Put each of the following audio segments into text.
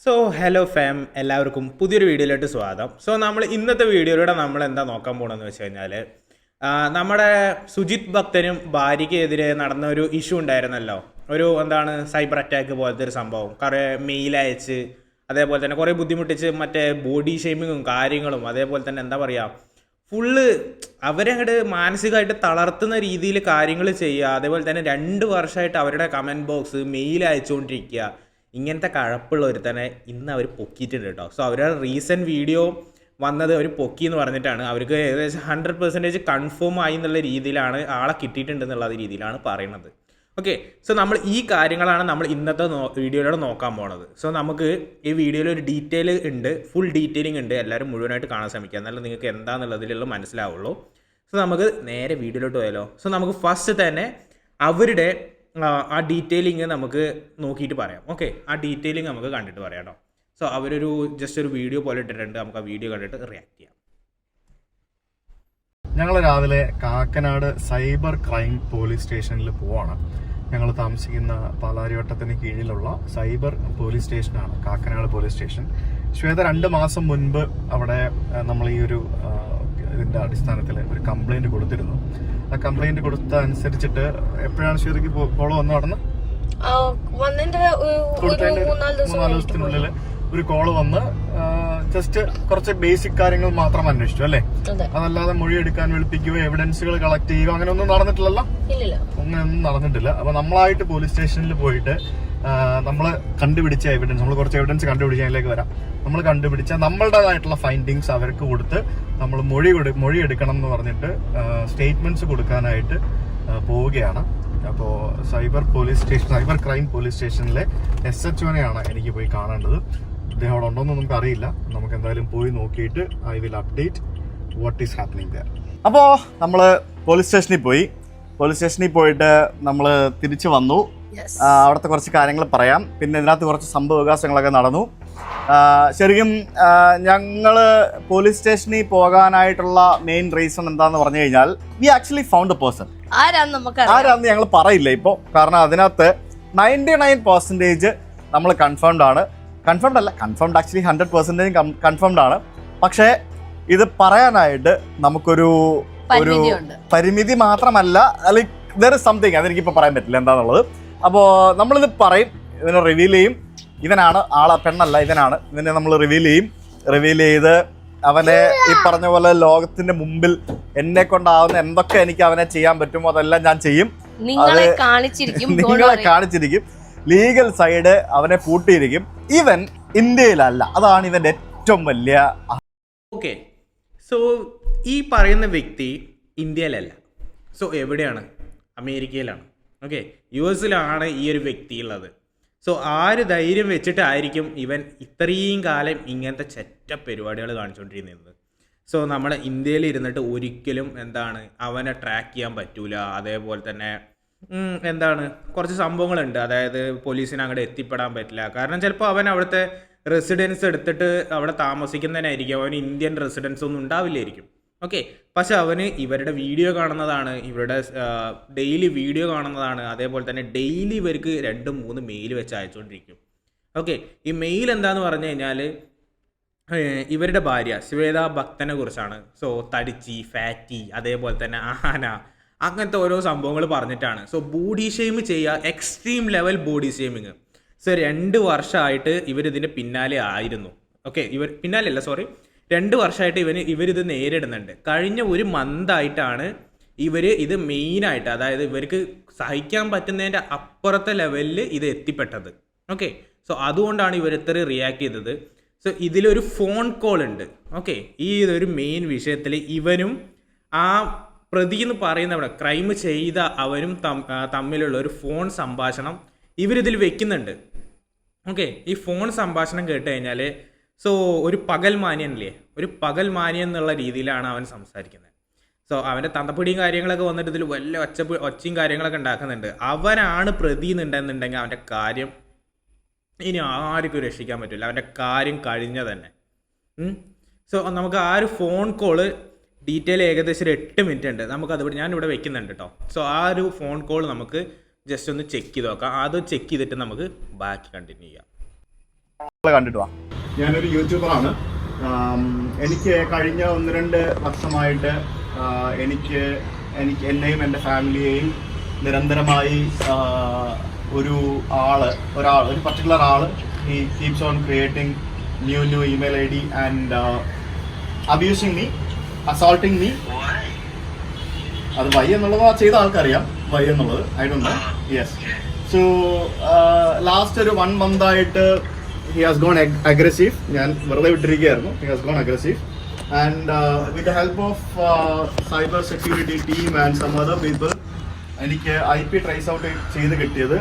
So hello farm, എല്ലാവർക്കും പുതിയൊരു വീഡിയോയിലോട്ട് സ്വാഗതം. സോ നമ്മൾ ഇന്നത്തെ വീഡിയോയിലൂടെ നമ്മൾ എന്താ നോക്കാൻ പോകണമെന്ന് വെച്ച് കഴിഞ്ഞാൽ നമ്മുടെ സുജിത് ഭക്തനും ഭാര്യയ്ക്കെതിരെ നടന്ന ഒരു ഇഷ്യൂ ഉണ്ടായിരുന്നല്ലോ. ഒരു സൈബർ അറ്റാക്ക് പോലത്തെ ഒരു സംഭവം. കുറേ മെയിൽ അയച്ച് അതേപോലെ തന്നെ കുറേ ബുദ്ധിമുട്ടിച്ച് മറ്റേ ബോഡി ഷെയ്മിങ്ങും കാര്യങ്ങളും അതേപോലെ തന്നെ എന്താ പറയുക ഫുള്ള് അവരങ്ങോട്ട് മാനസികമായിട്ട് തളർത്തുന്ന രീതിയിൽ കാര്യങ്ങൾ ചെയ്യുക. അതേപോലെ തന്നെ 2 വർഷമായിട്ട് അവരുടെ കമൻറ്റ് ബോക്സ് മെയിൽ അയച്ചുകൊണ്ടിരിക്കുക. ഇങ്ങനത്തെ കഴപ്പുള്ള ഒരു തന്നെ ഇന്ന് അവർ പൊക്കിയിട്ടുണ്ട് കേട്ടോ. സോ അവരുടെ റീസെൻറ്റ് വീഡിയോ വന്നത് അവർ പൊക്കി എന്ന് പറഞ്ഞിട്ടാണ്. അവർക്ക് ഏകദേശം 100% കൺഫേം ആയി എന്നുള്ള രീതിയിലാണ്, ആളെ കിട്ടിയിട്ടുണ്ട് എന്നുള്ള രീതിയിലാണ് പറയുന്നത്. ഓക്കെ, സോ നമ്മൾ ഈ കാര്യങ്ങളാണ് നമ്മൾ ഇന്നത്തെ വീഡിയോയിലൂടെ നോക്കാൻ പോണത്. സോ നമുക്ക് ഈ വീഡിയോയിൽ ഒരു ഡീറ്റെയിൽ ഉണ്ട്, ഫുൾ ഡീറ്റെയിലിംഗ് ഉണ്ട്. എല്ലാവരും മുഴുവനായിട്ട് കാണാൻ ശ്രമിക്കുക, എന്നാലും നിങ്ങൾക്ക് എന്താണെന്നുള്ളതിലുള്ള മനസ്സിലാവുള്ളൂ. സോ നമുക്ക് നേരെ വീഡിയോയിലോട്ട് പോയാലോ. സോ നമുക്ക് ഫസ്റ്റ് തന്നെ അവരുടെ ആ ഡീറ്റെയിലിങ് നമുക്ക് നോക്കിയിട്ട് പറയാം. ഓക്കെ, ആ ഡീറ്റെയിലിങ് നമുക്ക് കണ്ടിട്ട് പറയാം കേട്ടോ. സോ അവരൊരു ജസ്റ്റ് ഒരു വീഡിയോ പോലെ ഇട്ടിട്ടുണ്ട്, നമുക്ക് ആ വീഡിയോ കണ്ടിട്ട് റിയാക്ട് ചെയ്യാം. ഞങ്ങൾ രാവിലെ കാക്കനാട് സൈബർ ക്രൈം പോലീസ് സ്റ്റേഷനിൽ പോവാണ്. ഞങ്ങൾ താമസിക്കുന്ന പാലാരിവട്ടത്തിന് കീഴിലുള്ള സൈബർ പോലീസ് സ്റ്റേഷനാണ് കാക്കനാട് പോലീസ് സ്റ്റേഷൻ. ശ്വേത 2 മാസം മുൻപ് അവിടെ നമ്മൾ ഈ ഒരു ഇതിന്റെ അടിസ്ഥാനത്തിൽ ഒരു കംപ്ലൈന്റ് കൊടുത്തിരുന്നു. ആ കംപ്ലൈന്റ് കൊടുത്ത അനുസരിച്ചിട്ട് എപ്പോഴാണ് ശ്വേതയ്ക്ക് കോള് വന്നു നടന്ന് 3-4 ദിവസത്തിനുള്ളിൽ ഒരു കോള് വന്ന് ജസ്റ്റ് കുറച്ച് ബേസിക് കാര്യങ്ങൾ മാത്രം അന്വേഷിച്ചു അല്ലേ? അതല്ലാതെ മൊഴിയെടുക്കാൻ വിളിപ്പിക്കുകയോ എവിഡൻസുകൾ കളക്ട് ചെയ്യുകയോ അങ്ങനെ ഒന്നും നടന്നിട്ടില്ലല്ലോ? ഒന്നും നടന്നിട്ടില്ല. അപ്പൊ നമ്മളായിട്ട് പോലീസ് സ്റ്റേഷനിൽ പോയിട്ട് നമ്മൾ കണ്ടുപിടിച്ച എവിഡൻസ്, നമ്മൾ കുറച്ച് എവിഡൻസ് കണ്ടുപിടിച്ച് അതിലേക്ക് വരാം. നമ്മൾ കണ്ടുപിടിച്ച നമ്മളുടേതായിട്ടുള്ള ഫൈൻഡിങ്സ് അവർക്ക് കൊടുത്ത് നമ്മൾ മൊഴി എടുക്കണം എന്ന് പറഞ്ഞിട്ട് സ്റ്റേറ്റ്മെന്റ്സ് കൊടുക്കാനായിട്ട് പോവുകയാണ്. അപ്പോൾ സൈബർ ക്രൈം പോലീസ് സ്റ്റേഷനിലെ SHOനെയാണ് എനിക്ക് പോയി കാണേണ്ടത്. അദ്ദേഹം അവിടെ ഉണ്ടോന്ന് നമുക്ക് അറിയില്ല. നമുക്ക് എന്തായാലും പോയി നോക്കിയിട്ട് I will update what is happening there. അപ്പോൾ നമ്മൾ പോലീസ് സ്റ്റേഷനിൽ പോയിട്ട് നമ്മൾ തിരിച്ചു വന്നു. അവിടുത്തെ കുറച്ച് കാര്യങ്ങൾ പറയാം. പിന്നെ ഇതിനകത്ത് കുറച്ച് സംഭവ വികാസങ്ങളൊക്കെ നടന്നു. ശരിക്കും ഞങ്ങൾ പോലീസ് സ്റ്റേഷനിൽ പോകാനായിട്ടുള്ള മെയിൻ റീസൺ എന്താന്ന് പറഞ്ഞു കഴിഞ്ഞാൽ we actually found A person. ആരാന്ന് ഞങ്ങൾ പറയില്ല ഇപ്പോൾ, കാരണം അതിനകത്ത് 99% നമ്മൾ കൺഫേംഡ് ആക്ച്വലി 100% കൺഫേംഡ് ആണ്. പക്ഷേ ഇത് പറയാനായിട്ട് നമുക്കൊരു പരിമിതി മാത്രമല്ല, ലൈക്ക് ദർ ഇസ് സംതിങ്, അതെനിക്കിപ്പോൾ പറയാൻ പറ്റില്ല എന്താണെന്നുള്ളത്. അപ്പോൾ നമ്മളിത് പറയും, ഇതിനെ റിവീൽ ചെയ്യും. ഇവനാണ് ആളെ, പെണ്ണല്ല ഇവനാണ്. ഇതിനെ നമ്മൾ റിവീൽ ചെയ്ത് അവനെ ഈ പറഞ്ഞ പോലെ ലോകത്തിന്റെ മുമ്പിൽ എന്നെ കൊണ്ടാവുന്ന എന്തൊക്കെ എനിക്ക് അവനെ ചെയ്യാൻ പറ്റുമോ അതെല്ലാം ഞാൻ ചെയ്യും. നിങ്ങളെ കാണിച്ചിരിക്കും. ലീഗൽ സൈഡ് അവനെ പൂട്ടിയിരിക്കും. ഇവൻ ഇന്ത്യയിലല്ല, അതാണ് ഇവന്റെ ഏറ്റവും വലിയ. ഓക്കെ, സോ ഈ പറയുന്ന വ്യക്തി ഇന്ത്യയിലല്ല. സോ എവിടെയാണ്? അമേരിക്കയിലാണ്. ഓക്കെ, US ഈ ഒരു വ്യക്തി ഉള്ളത്. സോ ആര് ധൈര്യം വെച്ചിട്ടായിരിക്കും ഇവൻ ഇത്രയും കാലം ഇങ്ങനത്തെ ചെറ്റ പരിപാടികൾ കാണിച്ചുകൊണ്ടിരുന്നത്? സോ നമ്മുടെ ഇന്ത്യയിൽ ഇരുന്നിട്ട് ഒരിക്കലും അവനെ ട്രാക്ക് ചെയ്യാൻ പറ്റൂല. അതേപോലെ തന്നെ കുറച്ച് സംഭവങ്ങളുണ്ട്. അതായത് പോലീസിന് അങ്ങോട്ട് എത്തിപ്പെടാൻ പറ്റില്ല. കാരണം ചിലപ്പോൾ അവൻ അവിടുത്തെ റെസിഡൻസ് എടുത്തിട്ട് അവിടെ താമസിക്കുന്നതിനായിരിക്കും. അവന് ഇന്ത്യൻ റെസിഡൻസ് ഒന്നും ഉണ്ടാവില്ലായിരിക്കും. ഓക്കെ, പക്ഷെ അവന് ഇവരുടെ വീഡിയോ കാണുന്നതാണ്, ഇവരുടെ ഡെയിലി വീഡിയോ കാണുന്നതാണ്. അതേപോലെ തന്നെ ഡെയിലി ഇവർക്ക് 2-3 മെയിൽ വെച്ച് അയച്ചുകൊണ്ടിരിക്കും. ഓക്കെ, ഈ മെയിൽ എന്താന്ന് പറഞ്ഞു കഴിഞ്ഞാൽ ഇവരുടെ ഭാര്യ ശ്വേത ഭക്തനെ കുറിച്ചാണ്. സോ തടിച്ചി, ഫാറ്റി, അതേപോലെ തന്നെ ആന, അങ്ങനത്തെ ഓരോ സംഭവങ്ങൾ പറഞ്ഞിട്ടാണ്. സോ ബോഡി ഷെയിം ചെയ്യുക, extreme level body shaming. So 2 വർഷമായിട്ട് ഇവരിതിൻ്റെ പിന്നാലെ ആയിരുന്നു. ഓക്കെ, 2 വർഷമായിട്ട് ഇവരിത് നേരിടുന്നുണ്ട്. കഴിഞ്ഞ 1 മന്തായിട്ടാണ് ഇവർ ഇത് മെയിനായിട്ട്, അതായത് ഇവർക്ക് സഹിക്കാൻ പറ്റുന്നതിൻ്റെ അപ്പുറത്തെ ലെവലിൽ ഇത് എത്തിപ്പെട്ടത്. ഓക്കെ, സോ അതുകൊണ്ടാണ് ഇവർ ഇത്ര റിയാക്ട് ചെയ്തത്. സോ ഇതിലൊരു ഫോൺ കോൾ ഉണ്ട്. ഓക്കെ, ഈ ഇതൊരു മെയിൻ വിഷയത്തിൽ ഇവനും ആ പ്രതി എന്ന് പറയുന്നവിടെ ക്രൈം ചെയ്ത അവനും തമ്മിലുള്ള ഒരു ഫോൺ സംഭാഷണം ഇവരിതിൽ വെക്കുന്നുണ്ട്. ഓക്കെ, ഈ ഫോൺ സംഭാഷണം കേട്ട് കഴിഞ്ഞാൽ സോ ഒരു പകൽ മാന്യൻ എന്നുള്ള രീതിയിലാണ് അവൻ സംസാരിക്കുന്നത്. സോ അവൻ്റെ തന്തപ്പിടിയും കാര്യങ്ങളൊക്കെ വന്നിട്ട് ഇതിൽ വല്ല ഒച്ചയും കാര്യങ്ങളൊക്കെ ഉണ്ടാക്കുന്നുണ്ട്. അവനാണ് പ്രതി എന്നുണ്ടെന്നുണ്ടെങ്കിൽ അവൻ്റെ കാര്യം ഇനി ആർക്കും രക്ഷിക്കാൻ പറ്റില്ല. അവൻ്റെ കാര്യം കഴിഞ്ഞ തന്നെ. സോ നമുക്ക് ആ ഒരു ഫോൺ കോള് ഡീറ്റെയിൽ ഏകദേശം ഒരു 8 മിനിറ്റ് ഉണ്ട്. നമുക്കത് ഞാനിവിടെ വെക്കുന്നുണ്ട് കേട്ടോ. സോ ആ ഒരു ഫോൺ കോൾ നമുക്ക് ജസ്റ്റ് ഒന്ന് ചെക്ക് ചെയ്ത് നോക്കാം. അത് ചെക്ക് ചെയ്തിട്ട് നമുക്ക് ബാക്കി കണ്ടിന്യൂ ചെയ്യാം. കണ്ടിട്ട് വാ. ഞാനൊരു യൂട്യൂബറാണ്. എനിക്ക് കഴിഞ്ഞ 1-2 വർഷമായിട്ട് എനിക്ക് എന്നെയും എൻ്റെ ഫാമിലിയെയും നിരന്തരമായി ഒരു പർട്ടിക്കുലർ ആള് he keeps on creating new email ID and abusing me, assaulting me. അത് വൈ എന്നുള്ളത് ആ ചെയ്ത ആൾക്കറിയാം, വൈ എന്നുള്ളത്. I don't know. Yes. So last ഒരു 1 month ആയിട്ട് he has gone aggressive. ഞാൻ വെറുതെ വിട്ടിരിക്കുകയായിരുന്നു. He has gone aggressive and with the help of cyber security team and some other people എനിക്ക് IP ട്രേസ് ഔട്ട് ചെയ്ത് കിട്ടിയത്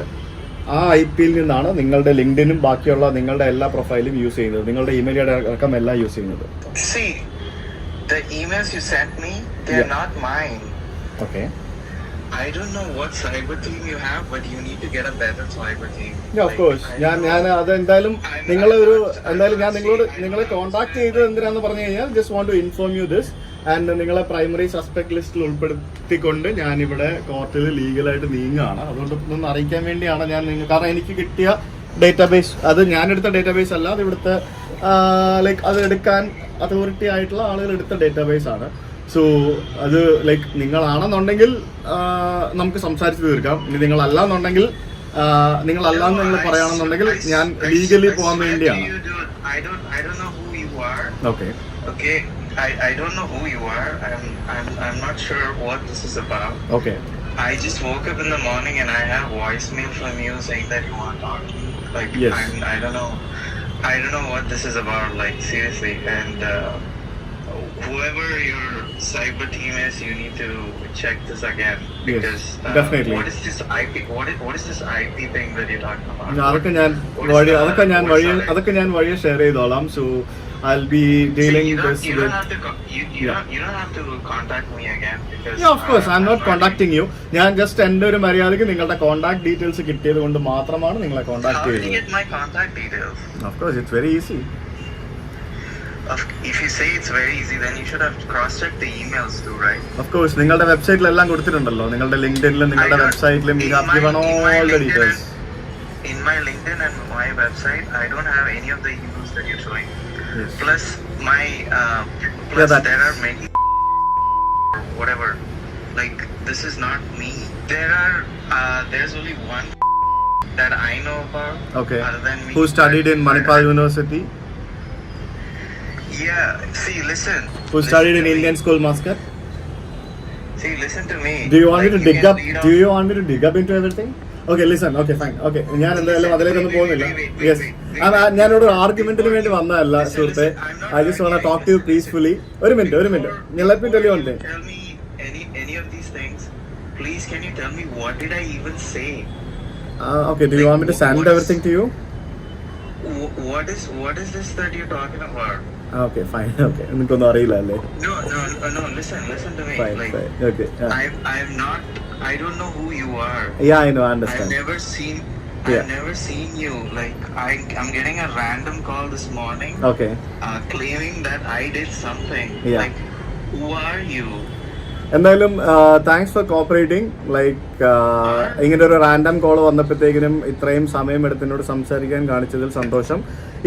ആ IP-യിൽ നിന്നാണ് നിങ്ങളുടെ ലിങ്ക്ഡിനും ബാക്കിയുള്ള നിങ്ങളുടെ എല്ലാ പ്രൊഫൈലും യൂസ് ചെയ്യുന്നത്, നിങ്ങളുടെ ഇമെയിൽ അടക്കം എല്ലാം യൂസ് ചെയ്യുന്നത്. See, the emails you sent me, they're not mine. Okay. I don't know what cyber team you have, but you need to get a better cyber team. Yeah, of course. ഞാൻ അത് എന്തായാലും ഞാൻ നിങ്ങളെ contact ചെയ്തത് എന്തിനാന്ന് പറഞ്ഞു കഴിഞ്ഞാൽ just want to inform you this and നിങ്ങളെ പ്രൈമറി സസ്പെക്ട് ലിസ്റ്റിൽ ഉൾപ്പെടുത്തിക്കൊണ്ട് ഞാനിവിടെ കോർട്ടിൽ ലീഗലായിട്ട് നീങ്ങുകയാണ്. അതുകൊണ്ട് ഒന്ന് അറിയിക്കാൻ വേണ്ടിയാണ് ഞാൻ കാരണം എനിക്ക് കിട്ടിയ ഡേറ്റാബേസ് അത് ഞാനെടുത്ത ഡേറ്റാബേസ് അല്ല, അത് ഇവിടുത്തെ ലൈക്ക് അത് എടുക്കാൻ അതോറിറ്റി ആയിട്ടുള്ള ആളുകൾ എടുത്ത ഡേറ്റാബേസ് ആണ്. സോ അത് ലൈക്ക് നിങ്ങളാണെന്നുണ്ടെങ്കിൽ നമുക്ക് സംസാരിച്ച് തീർക്കാം. ഇനി നിങ്ങളല്ലാന്നുണ്ടെങ്കിൽ നിങ്ങളല്ലാന്ന് നിങ്ങൾ പറയുകയാണെന്നുണ്ടെങ്കിൽ ഞാൻ ലീഗലി പോകാൻ വേണ്ടിയാണ്. Okay. I don't know who you are. I'm not sure what this is about. Okay. I just woke up in the morning and I have voicemail from you saying that you want to talk to me. Like, yes. I don't know what this is about. Like, seriously. And whoever your cyber team is, you need to check this again because definitely. What is this IP? What is this IP thing that you're talking about? അതൊക്കെ ഞാൻ വഴിയെ share ചെയ്തോളാം. So I'll be dealing this you with. You don't have to contact me again because. Yeah, of course. I'm not contacting you. ഞാൻ just എൻ്റെ ഒരു മര്യാദയ്ക്ക് നിങ്ങളുടെ contact details കിട്ടിയത് കൊണ്ട് മാത്രമാണ് നിങ്ങളെ കോൺടാക്ട് ചെയ്തത്. How did you ചെയ്തത്. get my contact details? Of course, it's very easy. If you say it's very easy, then you should have cross-checked the emails too, right? Of course, നിങ്ങളുടെ വെബ്സൈറ്റിലെല്ലാം കൊടുത്തിട്ടുണ്ടല്ലോ. നിങ്ങളുടെ ലിങ്ക്ഡിനിലും നിങ്ങളുടെ വെബ്സൈറ്റിലും you have given all the details. In my LinkedIn and my website, I don't have any of the emails that you're showing. Yes. Plus my there are many whatever. Like this is not me. There's only one that I know about. Okay. Other than me. Who studied in Manipal University? Yeah. See, listen. Who studied in Indian School, Muscat? See, listen to me. Do you want me to dig up? Do you want me to dig up into everything? Okay, listen. Okay, fine. Okay, ഞാൻ എന്തായാലും അതിലേക്കൊന്നും പോകുന്നില്ല. Yes, ഞാനൊരു ആർഗ്യുമെന്റിന് വേണ്ടി വന്നതല്ല സുഹൃത്തെ. I just want to talk to you peacefully. ഒരു minute. Let me tell you one thing. Tell me any of these things. Please, can you tell me what did I even say? Okay, do you want me to send everything to you? What is this that you're talking about? Okay, fine. Okay, എനിക്കൊന്നും അറിയില്ല അല്ലേ? No. Listen to me. Fine. Okay. I don't know who you are. Yeah, I know. I understand. I've never seen you. Like I'm getting a random call this morning. Okay. Claiming that I did something. Yeah. Like, who are you? എന്തായാലും thanks for cooperating. Like ഇങ്ങനെ ഒരു random call വന്നപ്പോഴത്തേക്കിനും ഇത്രയും സമയം എടുത്തിനോട് സംസാരിക്കാൻ കാണിച്ചതിൽ സന്തോഷം.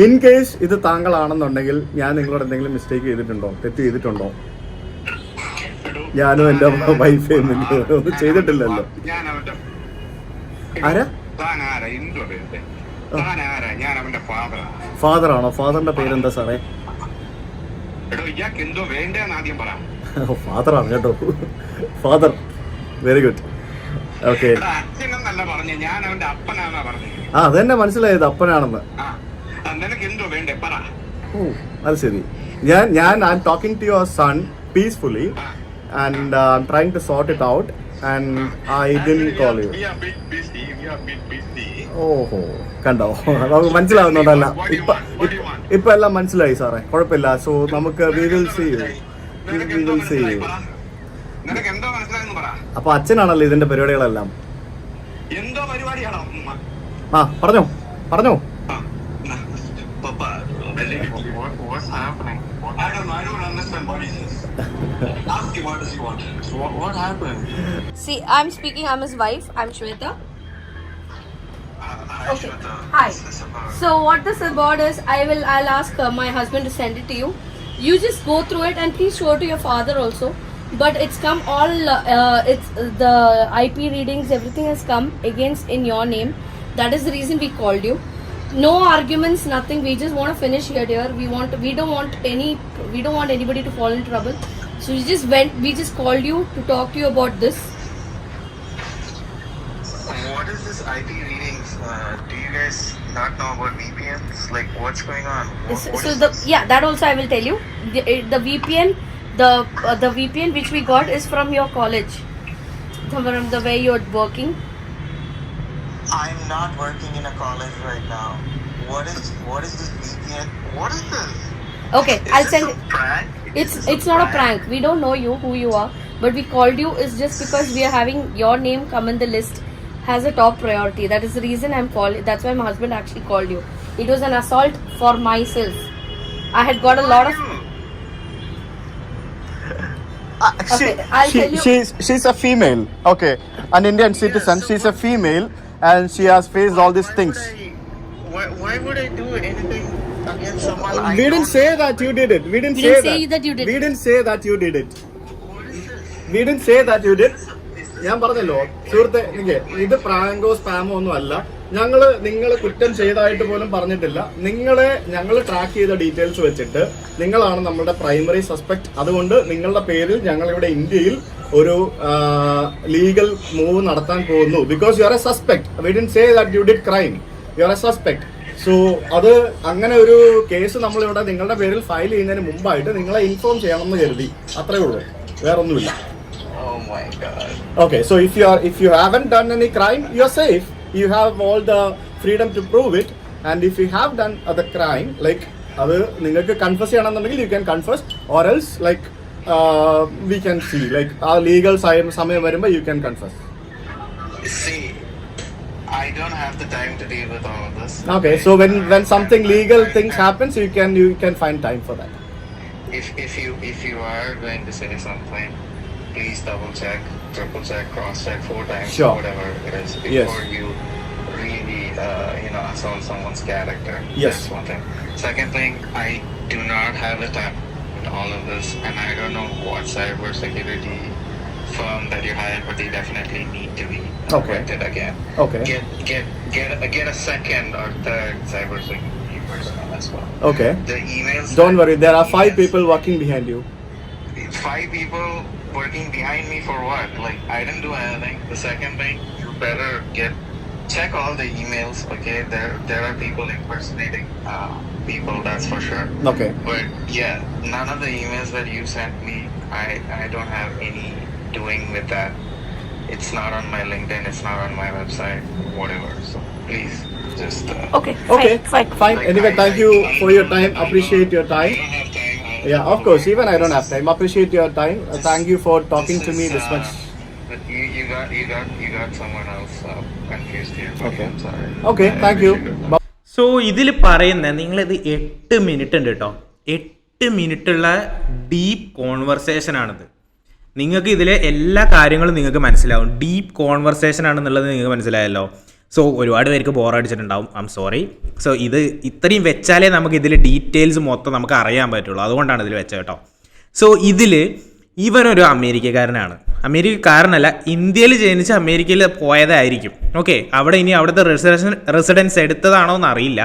In case ഇത് താങ്കളാണെന്നുണ്ടെങ്കിൽ ഞാൻ നിങ്ങളോട് എന്തെങ്കിലും മിസ്റ്റേക്ക് ചെയ്തിട്ടുണ്ടോ, തെറ്റ് ചെയ്തിട്ടുണ്ടോ? ഞാനും എൻ്റെ വൈഫും ഒന്നും ചെയ്തിട്ടില്ലല്ലോ. ആരാ? ഫാദറാണോ? ഫാദറിന്റെ പേരെന്താ സാറേ? ഫാദറാണ് കേട്ടോ. Father, very good. ഓക്കെ. അതെന്നെ മനസ്സിലായത് അപ്പനാണെന്ന്. ഓ, അത് ശരി. ഞാൻ I am talking to your son peacefully and I am trying to sort it out and I didn't call you. ഓഹോ, കണ്ടോ, നമുക്ക് മനസ്സിലാവുന്നുണ്ടല്ല. ഇപ്പൊ എല്ലാം മനസ്സിലായി സാറേ, കുഴപ്പമില്ല. സോ നമുക്ക് we will see you. അപ്പൊ അച്ഛനാണല്ലോ ഇതിന്റെ പരിപാടികളെല്ലാം. ആ, പറഞ്ഞോ. What's happening? I don't understand what he says. Ask him what does he want. What happened? See, I'm speaking. I'm his wife. I'm Shweta. Aish, Okay. what the Hi. is this about? So what this about is, I'll ask my husband to send it to you. You just go through it and please show it to your father also. But it's come all, it's the IP readings, everything has come against in your name. That is the reason we called you. No arguments, nothing. We just want to finish here, dear. We don't want anybody to fall in trouble. So we just called you to talk to you about this. What is this IP readings? Do you guys not know about VPNs? Like, what's going on? That also I will tell you. The VPN, the VPN which we got is from your college, from the way you're working. I'm not working in a college right now. What is this VPN? What is this? Okay, Is I'll this send a it. prank? It's not a prank. We don't know you, who you are, but we called you is just because we are having your name come in the list has a top priority. That is the reason I'm calling. That's why my husband actually called you. It was an assault for myself. I had got a lot of. Okay, I'll tell you. She's a female. Okay, an Indian citizen. so She's a what- female, and she has faced all these things. Why would I do anything against someone I We didn't don't say know? that you did it. We didn't We say didn't say that. that you did We it. didn't say that you did it. What is this? We didn't say that you did. ഞാൻ പറഞ്ഞല്ലോ സുഹൃത്തെ, എനിക്ക് ഇത് പ്രാങ്കോ സ്പാമോ ഒന്നും അല്ല. നിങ്ങൾ കുറ്റം ചെയ്തതായിട്ട് പോലും പറഞ്ഞിട്ടില്ല. ഞങ്ങൾ ട്രാക്ക് ചെയ്ത ഡീറ്റെയിൽസ് വെച്ചിട്ട് നിങ്ങളാണ് നമ്മുടെ പ്രൈമറി സസ്പെക്ട്. അതുകൊണ്ട് നിങ്ങളുടെ പേരിൽ ഞങ്ങൾ ഇവിടെ ഇന്ത്യയിൽ ഒരു ലീഗൽ മൂവ് നടത്താൻ പോകുന്നു. Because you are a suspect. We didn't say that you did crime. You are a suspect. So അത് അങ്ങനെ ഒരു കേസ് നമ്മളിവിടെ നിങ്ങളുടെ പേരിൽ ഫയൽ ചെയ്യുന്നതിന് മുമ്പായിട്ട് നിങ്ങളെ ഇൻഫോം ചെയ്യണമെന്ന് കരുതി. അത്രേ ഉള്ളൂ, വേറൊന്നുമില്ല. Oh my god. Okay, so if you haven't done any crime, you're safe. You have all the freedom to prove it. And if you have done the crime, like അത് നിങ്ങൾക്ക് കൺഫസ് ചെയ്യണമെന്നുണ്ടെങ്കിൽ you can confess, or else like we can see like ആ legal സമയം വരുമ്പോൾ you can confess. See, I don't have the time to deal with all of this. Okay, so when something legal things happens, you can find time for that. If you are going to say something, please double check, triple check, cross check 4 times, Sure. whatever it is, Yes. before you really assault someone's character. Yes. That's one thing. Second thing, I do not have the time in all of this, and I don't know what cyber security firm that you hired, but they definitely need to be Okay. vetted again. Okay. Get a second or third cyber security personnel as well. Okay. The emails. Don't worry, there are 5 people working behind you. 5 people working behind me for what? Like, I didn't do anything. The second thing, you better check all the emails. Okay, there are people impersonating people, that's for sure. Okay. But yeah, none of the emails that you sent me, I don't have any doing with that. It's not on my LinkedIn, it's not on my website, whatever. So please just Okay. Okay, Fine. fine. Anyway, thank you for your time. Appreciate your I time. don't have time. Yeah, of course. Even I don't have time. Appreciate your time. Thank you for talking to me this much. But you got someone else confused here. buddy. Okay. I'm sorry. Okay, thank you. Bye. So ഇതിൽ പറയുന്ന നിങ്ങളിത് 8 minute ഉണ്ട് കേട്ടോ. 8 മിനിറ്റുള്ള deep കോൺവെർസേഷനാണിത്. നിങ്ങൾക്ക് ഇതിലെ എല്ലാ കാര്യങ്ങളും നിങ്ങൾക്ക് മനസ്സിലാവും. ഡീപ്പ് കോൺവെർസേഷൻ ആണെന്നുള്ളത് നിങ്ങൾക്ക് മനസ്സിലായല്ലോ. സോ ഒരുപാട് പേർക്ക് ബോറടിച്ചിട്ടുണ്ടാവും. I'm sorry. സോ ഇത് ഇത്രയും വെച്ചാലേ നമുക്ക് ഇതിൽ ഡീറ്റെയിൽസ് മൊത്തം നമുക്ക് അറിയാൻ പറ്റുള്ളൂ. അതുകൊണ്ടാണ് ഇതിൽ വെച്ചത് കേട്ടോ. സോ ഇതിൽ ഇവനൊരു അമേരിക്കക്കാരനാണ്. അമേരിക്കക്കാരനല്ല, ഇന്ത്യയിൽ ജനിച്ച് അമേരിക്കയിൽ പോയതായിരിക്കും. ഓക്കെ, അവിടെ ഇനി അവിടുത്തെ റെസിഡൻസ് എടുത്തതാണോ എന്ന് അറിയില്ല.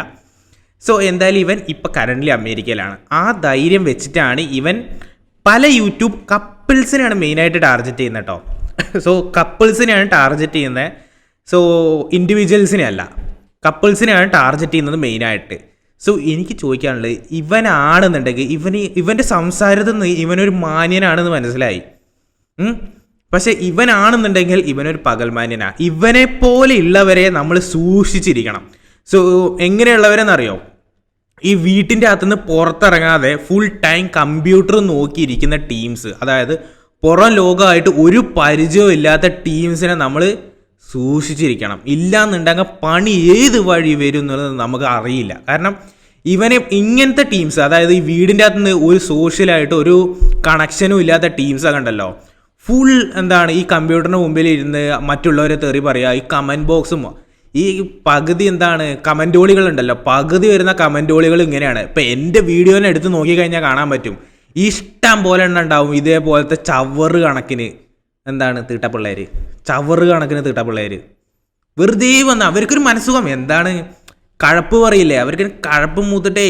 സോ എന്തായാലും ഇവൻ ഇപ്പം കറൻ്റ്ലി അമേരിക്കയിലാണ്. ആ ധൈര്യം വെച്ചിട്ടാണ് ഇവൻ പല യൂട്യൂബ് കപ്പിൾസിനെയാണ് മെയിനായിട്ട് ടാർഗറ്റ് ചെയ്യുന്നത് കേട്ടോ. സോ കപ്പിൾസിനെയാണ് ടാർഗറ്റ് ചെയ്യുന്നത്. സോ ഇൻഡിവിജ്വൽസിനെ അല്ല, കപ്പിൾസിനെയാണ് ടാർഗറ്റ് ചെയ്യുന്നത് മെയിനായിട്ട്. സോ എനിക്ക് ചോദിക്കാനുള്ളത്, ഇവനാണെന്നുണ്ടെങ്കിൽ ഇവൻ്റെ സംസാരത്തിൽ നിന്ന് ഇവനൊരു മാന്യനാണെന്ന് മനസ്സിലായി. പക്ഷെ ഇവനാണെന്നുണ്ടെങ്കിൽ ഇവനൊരു പകൽമാന്യനാണ്. ഇവനെ പോലെ ഉള്ളവരെ നമ്മൾ സൂക്ഷിച്ചിരിക്കണം. സോ എങ്ങനെയുള്ളവരെന്നറിയോ? ഈ വീട്ടിൻ്റെ അകത്തുനിന്ന് പുറത്തിറങ്ങാതെ ഫുൾ ടൈം കമ്പ്യൂട്ടർ നോക്കിയിരിക്കുന്ന ടീംസ്, അതായത് പുറം ലോകമായിട്ട് ഒരു പരിചയവും ഇല്ലാത്ത ടീംസിനെ നമ്മൾ സൂക്ഷിച്ചിരിക്കണം. ഇല്ലയെന്നുണ്ടെങ്കിൽ പണി ഏത് വഴി വരും എന്നുള്ളത് നമുക്ക് അറിയില്ല. കാരണം ഇവനെ ഇങ്ങനത്തെ ടീംസ്, അതായത് ഈ വീടിൻ്റെ അകത്തുനിന്ന് ഒരു സോഷ്യലായിട്ട് ഒരു കണക്ഷനും ഇല്ലാത്ത ടീംസൊക്കെ ഉണ്ടല്ലോ, ഫുൾ ഈ കമ്പ്യൂട്ടറിന് മുമ്പിൽ ഇരുന്ന് മറ്റുള്ളവരെ തെറി പറയുക, ഈ കമൻറ്റ് ബോക്സും ഈ പകുതി എന്താണ് കമൻറ്റോളികളുണ്ടല്ലോ, പകുതി വരുന്ന കമൻറ്റോളികൾ ഇങ്ങനെയാണ്. ഇപ്പം എൻ്റെ വീഡിയോനെ എടുത്ത് നോക്കിക്കഴിഞ്ഞാൽ കാണാൻ പറ്റും, ഇഷ്ടം പോലെ എണ്ണം ഉണ്ടാവും ഇതേപോലത്തെ ചവറ് കണക്കിന് എന്താണ് തീട്ടപ്പിള്ളേർ, ചവറ് കണക്കിന് തീട്ടപ്പിള്ളേർ വെറുതെ വന്ന് അവർക്കൊരു മനസ്സുഖം. എന്താണ് കഴപ്പ് പറയില്ലേ, അവർക്ക് കഴപ്പ് മൂത്തിട്ടേ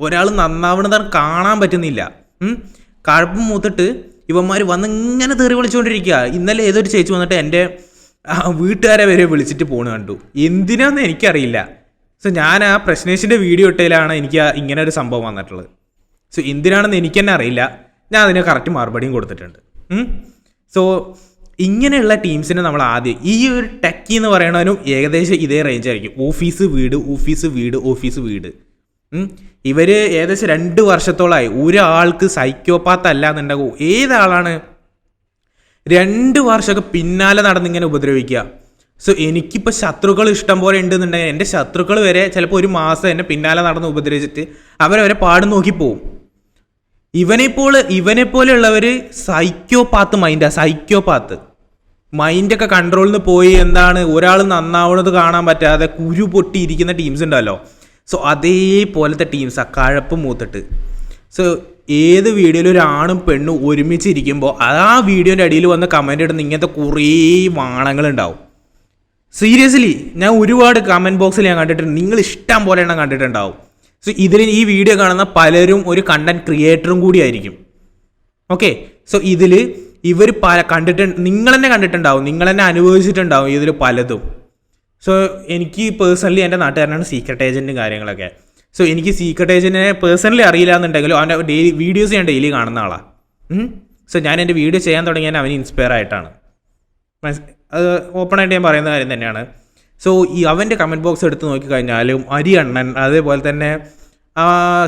ഒരാൾ നന്നാവണതാണ് കാണാൻ പറ്റുന്നില്ല. കഴപ്പ് മൂത്തിട്ട് ഇവന്മാർ വന്ന് ഇങ്ങനെ തെറി വിളിച്ചുകൊണ്ടിരിക്കുക. ഇന്നലെ ഏതൊരു ചേച്ചി വന്നിട്ട് എൻ്റെ വീട്ടുകാരെ വരെ വിളിച്ചിട്ട് പോണ കണ്ടു. എന്തിനാന്ന് എനിക്കറിയില്ല. സോ ഞാൻ ആ പ്രശ്നേഷിൻ്റെ വീഡിയോ ഇട്ടതിലാണ് എനിക്ക് ഇങ്ങനെ ഒരു സംഭവം വന്നിട്ടുള്ളത്. സോ എന്തിനാണെന്ന് എനിക്ക് തന്നെ അറിയില്ല. ഞാൻ അതിന് കറക്റ്റ് മറുപടിയും കൊടുത്തിട്ടുണ്ട്. സോ ഇങ്ങനെയുള്ള ടീംസിനെ നമ്മൾ ആദ്യം ഈ ഒരു ടെക്കി എന്ന് പറയണവനും ഏകദേശം ഇതേ റേഞ്ച് ആയിരിക്കും. ഓഫീസ് വീട് ഓഫീസ് വീട് ഓഫീസ് വീട്. ഇവർ ഏകദേശം 2 വർഷത്തോളമായി. ഒരാൾക്ക് സൈക്കോപാത്ത് അല്ല എന്നുണ്ടാകും. ഏതാളാണ് 2 വർഷമൊക്കെ പിന്നാലെ നടന്നിങ്ങനെ ഉപദ്രവിക്കുക. സോ എനിക്കിപ്പോൾ ശത്രുക്കൾ ഇഷ്ടം പോലെ ഉണ്ടെന്നുണ്ടെങ്കിൽ എൻ്റെ ശത്രുക്കൾ വരെ ചിലപ്പോൾ 1 മാസം എന്നെ പിന്നാലെ നടന്ന് ഉപദ്രവിച്ചിട്ട് അവരവരെ പാടും നോക്കി പോവും. ഇവനെപ്പോലെയുള്ളവർ സൈക്കോപാത്ത് മൈൻഡാണ്. സൈക്കോപാത്ത് മൈൻഡൊക്കെ കൺട്രോളിൽ നിന്ന് പോയി എന്താണ് ഒരാൾ നന്നാവുന്നത് കാണാൻ പറ്റാതെ കുരു പൊട്ടിയിരിക്കുന്ന ടീംസ് ഉണ്ടല്ലോ. സോ അതേപോലത്തെ ടീംസാണ് കഴപ്പ് മൂത്തിട്ട്. സോ ഏത് വീഡിയോയിൽ ഒരു ആണും പെണ്ണും ഒരുമിച്ചിരിക്കുമ്പോൾ ആ വീഡിയോൻ്റെ അടിയിൽ വന്ന് കമൻ്റ് ഇടുന്ന ഇങ്ങനത്തെ കുറേ വാണങ്ങളുണ്ടാവും. സീരിയസ്ലി ഞാൻ ഒരുപാട് കമൻറ്റ് ബോക്സിൽ ഞാൻ കണ്ടിട്ടുണ്ട്. നിങ്ങൾ ഇഷ്ടം പോലെ എണ്ണം കണ്ടിട്ടുണ്ടാവും. സോ ഇതിൽ ഈ വീഡിയോ കാണുന്ന പലരും ഒരു കണ്ടന്റ് ക്രിയേറ്ററും കൂടി ആയിരിക്കും. ഓക്കെ, സോ ഇതിൽ ഇവർ നിങ്ങൾ തന്നെ കണ്ടിട്ടുണ്ടാവും, നിങ്ങൾ തന്നെ അനുഭവിച്ചിട്ടുണ്ടാവും ഇതിൽ പലതും. സോ എനിക്ക് പേഴ്സണലി എൻ്റെ നാട്ടുകാരനാണ് സീക്രട്ട് ഏജൻറ്റും കാര്യങ്ങളൊക്കെ. സോ എനിക്ക് സീക്രട്ട് ഏജൻറ്റിനെ പേഴ്സണലി അറിയില്ല എന്നുണ്ടെങ്കിലും അവൻ്റെ വീഡിയോസ് ഞാൻ ഡെയിലി കാണുന്ന ആളാണ്. സോ ഞാൻ എൻ്റെ വീഡിയോ ചെയ്യാൻ തുടങ്ങിയാൽ അവന് ഇൻസ്പയർ ആയിട്ടാണ്. അത് ഓപ്പണായിട്ട് ഞാൻ പറയുന്ന കാര്യം തന്നെയാണ്. സോ ഈ അവൻ്റെ കമൻറ്റ് ബോക്സ് എടുത്ത് നോക്കിക്കഴിഞ്ഞാലും അരി അണ്ണൻ അതേപോലെ തന്നെ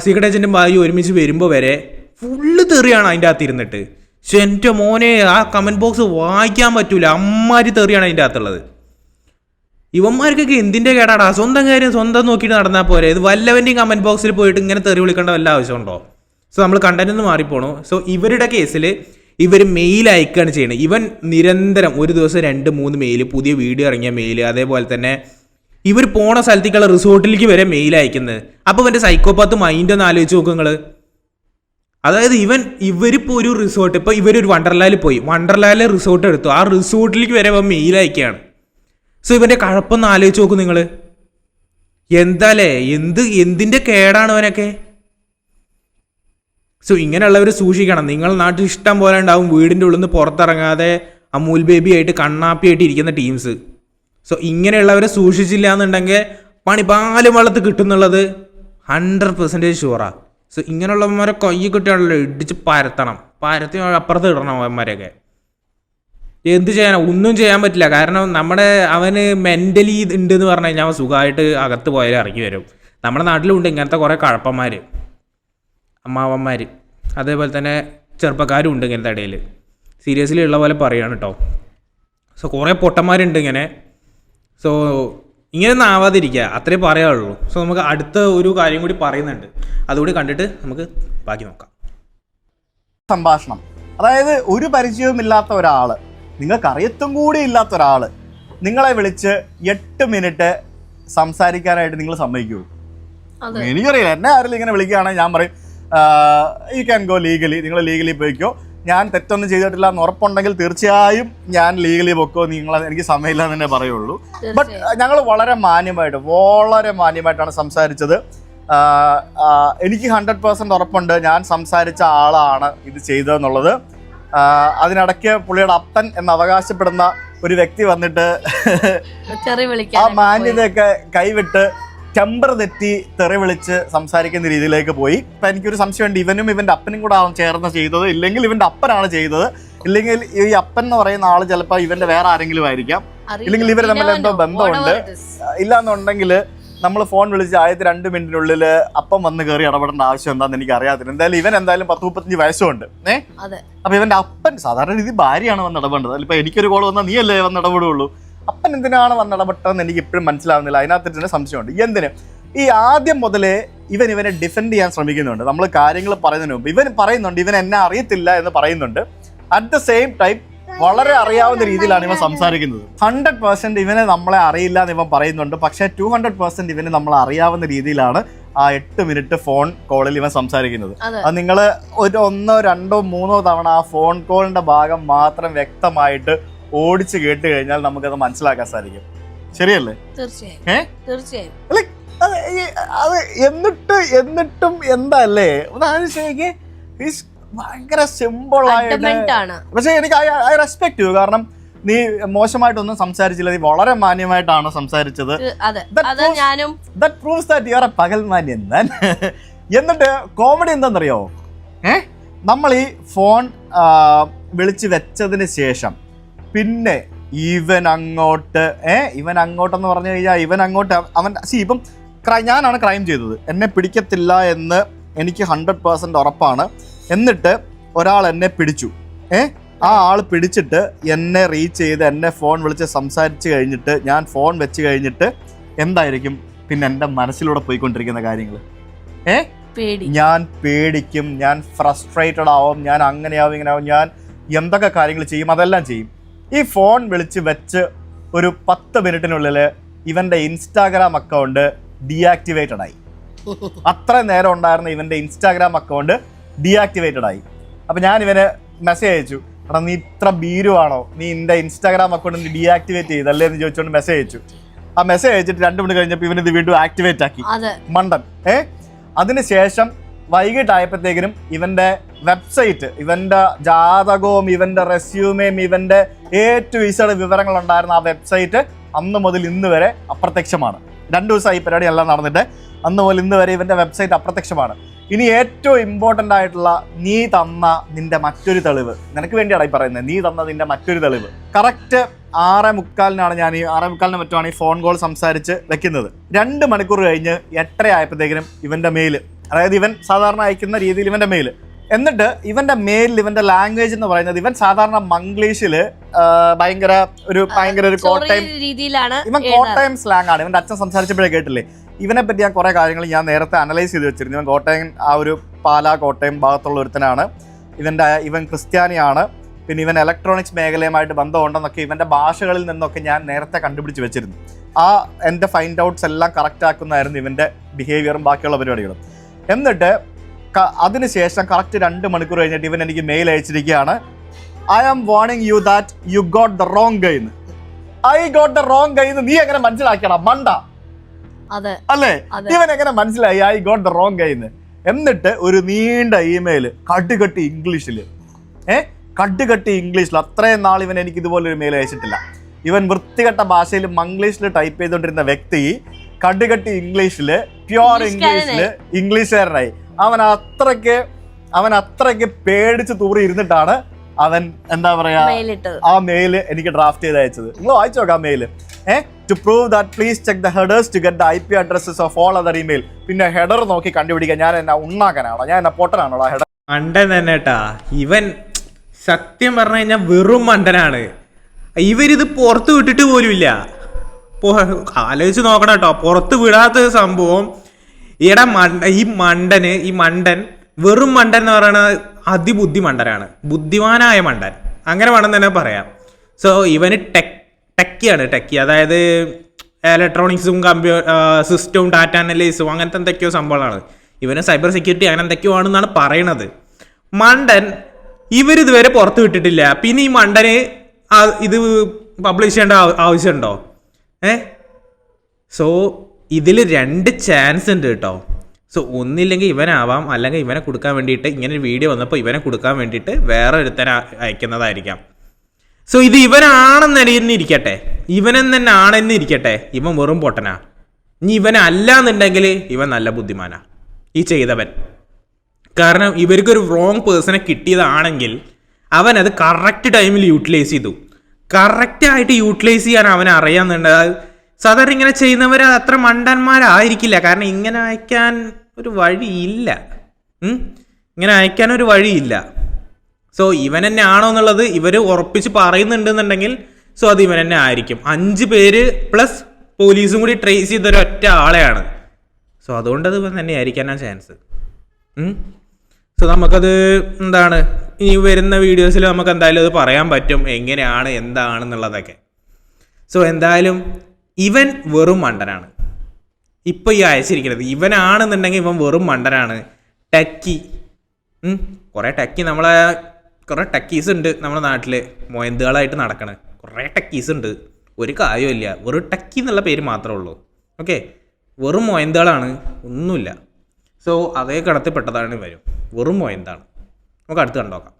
സീക്രട്ട് ഏജൻറ്റും ബായി ഒരുമിച്ച് വരുമ്പോൾ വരെ ഫുള്ള് തെറിയാണ് അതിൻ്റെ അകത്ത് ഇരുന്നിട്ട്. പക്ഷെ എൻ്റെ മോനെ ആ കമൻറ്റ് ബോക്സ് വായിക്കാൻ പറ്റൂല, അമ്മാരി തെറിയാണ് അതിൻ്റെ അകത്തുള്ളത്. ഇവന്മാർക്കൊക്കെ എന്തിൻ്റെ കേടാടാ, സ്വന്തം കാര്യം സ്വന്തം നോക്കിയിട്ട് നടന്നാൽ പോരെ. ഇത് വല്ലവൻ്റെയും കമൻറ്റ് ബോക്സിൽ പോയിട്ട് ഇങ്ങനെ തെറി വിളിക്കേണ്ട വല്ല ആവശ്യമുണ്ടോ? സോ നമ്മൾ കണ്ടന്റ് നിന്ന് മാറിപ്പോണു. സോ ഇവരുടെ കേസിൽ ഇവർ മെയിൽ അയക്കുകയാണ് ചെയ്യുന്നത്. ഇവൻ നിരന്തരം ഒരു ദിവസം 2-3 മെയിൽ, പുതിയ വീഡിയോ ഇറങ്ങിയ മെയിൽ, അതേപോലെ തന്നെ ഇവർ പോണ സ്ഥലത്തേക്കുള്ള റിസോർട്ടിലേക്ക് വരെ മെയിൽ അയക്കുന്നത്. അപ്പോൾ ഇവൻ്റെ സൈക്കോപാത്ത് മൈൻഡ് ഒന്ന് ആലോചിച്ച് നോക്കുക നിങ്ങൾ. അതായത് ഇവരിപ്പോൾ ഒരു റിസോർട്ട്, ഇപ്പോൾ ഇവരൊരു വണ്ടർലായിൽ പോയി, വണ്ടർലായിൽ റിസോർട്ട് എടുത്തു, ആ റിസോർട്ടിലേക്ക് വരെ ഇവൻ മെയിൽ അയക്കുകയാണ്. സോ ഇവൻ്റെ കഴപ്പൊന്ന് ആലോചിച്ച് നോക്കും നിങ്ങൾ. എന്താലേ എന്തിൻ്റെ കേടാണ് അവനൊക്കെ. സോ ഇങ്ങനെയുള്ളവർ സൂക്ഷിക്കണം. നിങ്ങൾ നാട്ടിൽ ഇഷ്ടം പോലെ ഉണ്ടാവും വീടിൻ്റെ ഉള്ളിൽ നിന്ന് പുറത്തിറങ്ങാതെ അമൂൽ ബേബി ആയിട്ട് കണ്ണാപ്പിയായിട്ട് ഇരിക്കുന്ന ടീംസ്. സോ ഇങ്ങനെയുള്ളവരെ സൂക്ഷിച്ചില്ല എന്നുണ്ടെങ്കിൽ പാലും വെള്ളത്ത് കിട്ടുന്നുള്ളത് 100% ഷുവറാണ്. സോ ഇങ്ങനെയുള്ളവന്മാരെ കൈ കിട്ടിയാണല്ലോ ഇടിച്ച് പരത്തി അപ്പുറത്ത് ഇടണം അവന്മാരെയൊക്കെ. എന്ത് ചെയ്യാനാ, ഒന്നും ചെയ്യാൻ പറ്റില്ല. കാരണം അവന് മെൻ്റലി ഉണ്ടെന്ന് പറഞ്ഞു കഴിഞ്ഞാൽ അവൻ സുഖമായിട്ട് അകത്ത് പോയാൽ ഇറങ്ങി വരും. നമ്മുടെ നാട്ടിലുണ്ട് ഇങ്ങനത്തെ കുറേ കഴപ്പന്മാർ, അമ്മാവന്മാർ, അതേപോലെ തന്നെ ചെറുപ്പക്കാരും ഉണ്ട് ഇങ്ങനത്തെ ഇടയിൽ. സീരിയസ്ലി ഉള്ള പോലെ പറയുകയാണ് കേട്ടോ. സോ കുറേ പൊട്ടന്മാരുണ്ട് ഇങ്ങനെ. സോ ഇങ്ങനെയൊന്നും ആവാതിരിക്കുക, അത്രേ പറയാനുള്ളൂ. സോ നമുക്ക് അടുത്ത ഒരു കാര്യം കൂടി പറയുന്നുണ്ട്, അതുകൂടി കണ്ടിട്ട് നമുക്ക് ബാക്കി നോക്കാം. സംഭാഷണം, അതായത് ഒരു പരിചയവുമില്ലാത്ത ഒരാൾ, നിങ്ങൾക്ക് അറിയത്തും കൂടി ഇല്ലാത്ത ഒരാൾ നിങ്ങളെ വിളിച്ച് 8 മിനിറ്റ് സംസാരിക്കാനായിട്ട് നിങ്ങൾ സമ്മതിക്കുമോ? എനിക്കറിയില്ല. എന്നെ ആരെങ്കിലും ഇങ്ങനെ വിളിക്കുകയാണെങ്കിൽ ഞാൻ പറയും യു ക്യാൻ ഗോ ലീഗലി, നിങ്ങൾ ലീഗലി പോയിക്കോ, ഞാൻ തെറ്റൊന്നും ചെയ്തിട്ടില്ല എന്ന് ഉറപ്പുണ്ടെങ്കിൽ തീർച്ചയായും ഞാൻ ലീഗലി പൊക്കോ, എനിക്ക് സമയമില്ല എന്ന് തന്നെ പറയുള്ളൂ. ബട്ട് ഞങ്ങൾ വളരെ മാന്യമായിട്ടാണ് സംസാരിച്ചത്. എനിക്ക് 100% ഉറപ്പുണ്ട് ഞാൻ സംസാരിച്ച ആളാണ് ഇത് ചെയ്തതെന്നുള്ളത്. അതിനിടയ്ക്ക് പുള്ളിയുടെ അപ്പൻ എന്ന് അവകാശപ്പെടുന്ന ഒരു വ്യക്തി വന്നിട്ട് ആ മാന്യതയൊക്കെ കൈവിട്ട് ടെമ്പർ തെറ്റി തെറി വിളിച്ച് സംസാരിക്കുന്ന രീതിയിലേക്ക് പോയി. ഇപ്പം എനിക്കൊരു സംശയമുണ്ട്, ഇവനും ഇവൻ്റെ അപ്പനും കൂടെ ആവും ചേർന്ന് ചെയ്തത്, ഇല്ലെങ്കിൽ ഇവൻ്റെ അപ്പനാണ് ചെയ്തത്, ഇല്ലെങ്കിൽ ഈ അപ്പൻ എന്ന് പറയുന്ന ആൾ ചിലപ്പോൾ ഇവൻ്റെ വേറെ ആരെങ്കിലും ആയിരിക്കാം, ഇല്ലെങ്കിൽ ഇവർ തമ്മിൽ എന്തോ ബന്ധമുണ്ട്. ഇല്ലാന്നുണ്ടെങ്കിൽ നമ്മൾ ഫോൺ വിളിച്ച് ആദ്യത്തെ 2 മിനിറ്റിനുള്ളിൽ അപ്പം വന്ന് കയറി ഇടപെടേണ്ട ആവശ്യം എന്താണെന്ന് എനിക്ക് അറിയാത്തില്ല. ഇവൻ എന്തായാലും 10-35 വയസ്സുണ്ട്. അപ്പൊ ഇവന്റെ അപ്പൻ സാധാരണ രീതി ഭാര്യയാണ് വന്ന് ഇടപെടേണ്ടത്. അതിലിപ്പോ എനിക്കൊരു കോൾ വന്നാൽ നീ അല്ലേ വന്ന് ഇടപെടുള്ളൂ. അപ്പൻ എന്തിനാണ് വന്ന് ഇടപെട്ടതെന്ന് എനിക്ക് ഇപ്പോഴും മനസ്സിലാവുന്നില്ല. അതിനകത്ത് തന്നെ സംശയമുണ്ട്. എന്തിന് ഈ ആദ്യം മുതലേ ഇവനെ ഡിഫെൻഡ് ചെയ്യാൻ ശ്രമിക്കുന്നുണ്ട്. നമ്മൾ കാര്യങ്ങൾ പറയുന്നതിന് മുമ്പ് ഇവൻ പറയുന്നുണ്ട് ഇവൻ എന്നെ അറിയത്തില്ല എന്ന് പറയുന്നുണ്ട്. അറ്റ് ദ സെയിം ടൈം വളരെ അറിയാവുന്ന രീതിയിലാണ് ഇവൻ സംസാരിക്കുന്നത്. 100% ഇവനെ നമ്മളെ അറിയില്ല എന്ന് ഇവൻ പറയുന്നുണ്ട്. പക്ഷേ 200% ഇവന് നമ്മളെ അറിയാവുന്ന രീതിയിലാണ് ആ 8 മിനിറ്റ് ഫോൺ കോളിൽ ഇവൻ സംസാരിക്കുന്നത്. അത് നിങ്ങൾ ഒരു 1, 2, 3 തവണ ആ ഫോൺ കോളിന്റെ ഭാഗം മാത്രം വ്യക്തമായിട്ട് ഓടിച്ച് കേട്ട് കഴിഞ്ഞാൽ നമുക്കത് മനസ്സിലാക്കാൻ സാധിക്കും. ശരിയല്ലേ? തീർച്ചയായും. അത് എന്നിട്ടും എന്താ അല്ലേ ഭയങ്കര സിമ്പിൾ ആയിട്ട്. പക്ഷെ എനിക്ക് ഐ റെസ്പെക്ട് യു. കാരണം നീ മോശമായിട്ടൊന്നും സംസാരിച്ചില്ല, നീ വളരെ മാന്യമായിട്ടാണ് സംസാരിച്ചത്. That proves that you are a പകൽ മാന്യൻ. എന്നിട്ട് കോമഡി എന്താണെന്നറിയോ? നമ്മൾ ഈ ഫോൺ വിളിച്ച് വെച്ചതിന് ശേഷം പിന്നെ ഇവൻ അങ്ങോട്ടെന്ന് പറഞ്ഞു കഴിഞ്ഞാൽ ഇവൻ അങ്ങോട്ട് അവൻ ഇപ്പം ഞാനാണ് ക്രൈം ചെയ്തത്, എന്നെ പിടിക്കത്തില്ല എന്ന് എനിക്ക് 100% ഉറപ്പാണ്. എന്നിട്ട് ഒരാൾ എന്നെ പിടിച്ചു. ആ ആൾ പിടിച്ചിട്ട് എന്നെ റീച്ച് ചെയ്ത് എന്നെ ഫോൺ വിളിച്ച് സംസാരിച്ച് കഴിഞ്ഞിട്ട് ഞാൻ ഫോൺ വെച്ച് കഴിഞ്ഞിട്ട് എന്തായിരിക്കും പിന്നെ എൻ്റെ മനസ്സിലൂടെ പോയിക്കൊണ്ടിരിക്കുന്ന കാര്യങ്ങൾ? ഞാൻ പേടിക്കും, ഞാൻ ഫ്രസ്ട്രേറ്റഡ് ആവും, ഞാൻ അങ്ങനെയാവും ഇങ്ങനെയാവും, ഞാൻ എന്തൊക്കെ കാര്യങ്ങൾ ചെയ്യും അതെല്ലാം ചെയ്യും. ഈ ഫോൺ വിളിച്ച് വെച്ച് ഒരു 10 മിനിറ്റിനുള്ളിൽ ഇവൻ്റെ ഇൻസ്റ്റാഗ്രാം അക്കൗണ്ട് ഡീആക്ടിവേറ്റഡ് ആയി. അത്ര നേരം ഉണ്ടായിരുന്ന ഇവൻ്റെ ഇൻസ്റ്റാഗ്രാം അക്കൗണ്ട് ഡീആക്ടിവേറ്റഡ് ആയി. അപ്പം ഞാൻ ഇവന് മെസ്സേജ് അയച്ചു, എടാ നീ ഇത്ര ഭീരുവാണോ, നീ എൻ്റെ ഇൻസ്റ്റാഗ്രാം അക്കൗണ്ട് ഡീആക്ടിവേറ്റ് ചെയ്തല്ലേ എന്ന് ചോദിച്ചുകൊണ്ട് മെസ്സേജ് അയച്ചു. ആ മെസ്സേജ് അയച്ചിട്ട് 2 മിനിറ്റ് കഴിഞ്ഞപ്പോൾ ഇവനിത് വീണ്ടും ആക്ടിവേറ്റ് ആക്കി, മണ്ടൻ. അതിനുശേഷം വൈകിട്ടായപ്പോഴത്തേക്കിനും ഇവൻ്റെ വെബ്സൈറ്റ്, ഇവൻ്റെ ജാതകവും ഇവൻ്റെ റെസ്യൂമേയും ഇവൻ്റെ A to Z വിവരങ്ങളുണ്ടായിരുന്ന ആ വെബ്സൈറ്റ് അന്ന് മുതൽ ഇന്ന് വരെ അപ്രത്യക്ഷമാണ്. 2 ദിവസമായി പരിപാടി എല്ലാം നടന്നിട്ട് അന്ന് മുതൽ ഇന്ന് വരെ ഇവൻ്റെ വെബ്സൈറ്റ് അപ്രത്യക്ഷമാണ്. ഇനി ഏറ്റവും ഇമ്പോർട്ടൻ്റ് ആയിട്ടുള്ള നീ തന്ന നിന്റെ മറ്റൊരു തെളിവ്, നിനക്ക് വേണ്ടിയാണ് ഈ പറയുന്നത്, നീ തന്ന നിന്റെ മറ്റൊരു തെളിവ്. കറക്റ്റ് 6:45 ഞാൻ ഈ 6:45 മറ്റുമാണ് ഈ ഫോൺ കോൾ സംസാരിച്ച് വെക്കുന്നത്. 2 മണിക്കൂർ കഴിഞ്ഞ് 8:30 ആയപ്പോഴത്തേക്കിനും ഇവൻ്റെ മെയിൽ, അതായത് ഇവൻ സാധാരണ അയക്കുന്ന രീതിയിൽ ഇവൻ്റെ മെയിൽ. എന്നിട്ട് ഇവൻ്റെ മെയിലിൽ ഇവൻ്റെ ലാംഗ്വേജ് എന്ന് പറയുന്നത് ഇവൻ സാധാരണ മംഗ്ലീഷിൽ ഭയങ്കര ഒരു കോട്ടയം രീതിയിലാണ്, ഇവൻ കോട്ടയം സ്ലാങ് ആണ്. ഇവൻ്റെ അച്ഛൻ സംസാരിച്ചപ്പോഴേ കേട്ടില്ലേ. ഇവനെ പറ്റി ഞാൻ കുറേ കാര്യങ്ങൾ ഞാൻ നേരത്തെ അനലൈസ് ചെയ്ത് വെച്ചിരുന്നു. ഇവൻ കോട്ടയം ആ ഒരു കോട്ടയം ഭാഗത്തുള്ള ഒരുത്തനാണ്. ഇവൻ ക്രിസ്ത്യാനിയാണ്. പിന്നെ ഇവൻ ഇലക്ട്രോണിക്സ് മേഖലയുമായിട്ട് ബന്ധമുണ്ടെന്നൊക്കെ ഇവൻ്റെ ഭാഷകളിൽ നിന്നൊക്കെ ഞാൻ നേരത്തെ കണ്ടുപിടിച്ച് വെച്ചിരുന്നു. എൻ്റെ ഫൈൻഡ് ഔട്ട്സ് എല്ലാം കറക്റ്റ് ആക്കുന്നതായിരുന്നു ഇവൻ്റെ ബിഹേവിയറും ബാക്കിയുള്ള പരിപാടികളും. എന്നിട്ട് അതിനുശേഷം കറക്റ്റ് 2 മണിക്കൂർ കഴിഞ്ഞിട്ട് ഇവൻ എനിക്ക് മെയിൽ അയച്ചിരിക്കുകയാണ്, I am warning you that you got the wrong guy എന്ന്. I got the wrong guy എന്ന് നീ എങ്ങനെ മനസ്സിലാക്കണം മണ്ട? അല്ലേ? ഇവൻ എങ്ങനെ മനസ്സിലായി I got the wrong guy എന്ന്? എന്നിട്ട് ഒരു നീണ്ട ഇമെയിൽ കട്ടുകട്ടി ഇംഗ്ലീഷിൽ, അത്രയും നാൾ ഇവൻ എനിക്ക് ഇതുപോലൊരു മെയിൽ അയച്ചിട്ടില്ല. ഇവൻ വൃത്തികെട്ട ഭാഷയിൽ മംഗ്ലീഷിൽ ടൈപ്പ് ചെയ്തുകൊണ്ടിരുന്ന വ്യക്തി കടുകട്ടി ഇംഗ്ലീഷിൽ, പ്യോർ ഇംഗ്ലീഷിൽ ഇംഗ്ലീഷുകാരനായി. അവൻ അത്രയ്ക്ക് പേടിച്ച് തൂറി ഇരുന്നിട്ടാണ് അവൻ എന്താ പറയാ ആ മെയിൽ എനിക്ക് ഡ്രാഫ്റ്റ് ചെയ്ത് അയച്ചത്. നിങ്ങൾ വായിച്ചു നോക്കാം ആ mail. To prove that, please check the headers to get the IP addresses of all other email. പിന്നെ ഹെഡർ നോക്കി കണ്ടുപിടിക്കാൻ ഞാൻ എന്നാ ഉണ്ണാക്കാനാണോ, ഞാൻ എന്നാ പൊട്ടനാണോ? ഹെഡർ മണ്ടൻ തന്നെ കേട്ടാ ഇവൻ. സത്യം പറഞ്ഞു കഴിഞ്ഞാൽ വെറും മണ്ടനാണ്. ഇവരിത് പുറത്ത് വിട്ടിട്ട് പോലും ഇല്ല. ആലോചിച്ച് നോക്കണം കേട്ടോ, പുറത്ത് വിടാത്ത സംഭവം. ഈ മണ്ടൻ വെറും മണ്ടൻ എന്ന് പറയുന്നത് അതിബുദ്ധി മണ്ടനാണ്, ബുദ്ധിമാനായ മണ്ടൻ, അങ്ങനെ വേണം തന്നെ പറയാം. സോ ഇവന് ടെക്കി, അതായത് ഇലക്ട്രോണിക്സും സിസ്റ്റവും ഡാറ്റ അനലൈസും അങ്ങനത്തെ എന്തൊക്കെയോ സംഭവങ്ങളാണ്. ഇവന് സൈബർ സെക്യൂരിറ്റി അങ്ങനെ എന്തൊക്കെയോ ആണെന്നാണ് പറയണത്. മണ്ടൻ ഇവരിതുവരെ പുറത്ത് വിട്ടിട്ടില്ല. പിന്നെ ഈ മണ്ടന് ഇത് പബ്ലിഷ് ചെയ്യേണ്ട ആവശ്യമുണ്ടോ? സോ ഇതിൽ 2 ചാൻസ് ഉണ്ട് കേട്ടോ. സോ ഒന്നില്ലെങ്കിൽ ഇവനാവാം, അല്ലെങ്കിൽ ഇവനെ കൊടുക്കാൻ വേണ്ടിയിട്ട് ഇങ്ങനെ ഒരു വീഡിയോ വന്നപ്പോൾ ഇവനെ കൊടുക്കാൻ വേണ്ടിയിട്ട് വേറെ ഒരുത്തനെ അയക്കുന്നതായിരിക്കാം. സോ ഇത് ഇവനാണെന്നിരിക്കട്ടെ, ഇവനെന്നെ ആണെന്നിരിക്കട്ടെ, ഇവൻ വെറും പൊട്ടനാ. ഇനി ഇവനല്ല എന്നുണ്ടെങ്കിൽ ഇവൻ നല്ല ബുദ്ധിമാനാ ഈ ചെയ്തവൻ. കാരണം ഇവർക്കൊരു റോങ് പേഴ്സണെ കിട്ടിയതാണെങ്കിൽ അവനത് കറക്റ്റ് ടൈമിൽ യൂട്ടിലൈസ് ചെയ്തു. കറക്റ്റായിട്ട് യൂട്ടിലൈസ് ചെയ്യാൻ അവനെ അറിയാമെന്നുണ്ട്. സാധാരണ ഇങ്ങനെ ചെയ്യുന്നവർ അത്ര മണ്ടന്മാരായിരിക്കില്ല. കാരണം ഇങ്ങനെ അയക്കാൻ ഒരു വഴിയില്ല, സോ ഇവൻ തന്നെ ആണോ എന്നുള്ളത് ഇവർ ഉറപ്പിച്ച് പറയുന്നുണ്ടെന്നുണ്ടെങ്കിൽ സോ അത് ഇവൻ തന്നെ ആയിരിക്കും. 5 പേര് പ്ലസ് പോലീസും കൂടി ട്രേസ് ചെയ്ത ഒരൊറ്റ ആളെയാണ്. സോ അതുകൊണ്ട് അത് ഇവൻ തന്നെ ആയിരിക്കാനാണ് ചാൻസ്. സോ നമുക്കത് എന്താണ് ഇനി വരുന്ന വീഡിയോസിൽ നമുക്ക് എന്തായാലും അത് പറയാൻ പറ്റും എങ്ങനെയാണ് എന്താണെന്നുള്ളതൊക്കെ. സോ എന്തായാലും ഇവൻ വെറും മണ്ടനാണ്. ഇപ്പോൾ ഈ അയച്ചിരിക്കുന്നത് ഇവനാണെന്നുണ്ടെങ്കിൽ ഇവൻ വെറും മണ്ടനാണ്. ടക്കി കുറേ ടക്കീസ് ഉണ്ട് നമ്മുടെ നാട്ടിൽ, മൊയന്തുകളായിട്ട് നടക്കണേ കുറേ ടക്കീസ് ഉണ്ട്. ഒരു കാര്യമില്ല, വെറും ടക്കി എന്നുള്ള പേര് മാത്രമേ ഉള്ളൂ. ഓക്കെ, വെറും മൊയന്തുകളാണ്, ഒന്നുമില്ല. സോ അതേ കടത്തിൽപ്പെട്ടതാണ് ഇവരും, വെറും മൊയന്താണ്. നമുക്ക് അടുത്ത് കണ്ടോക്കാം.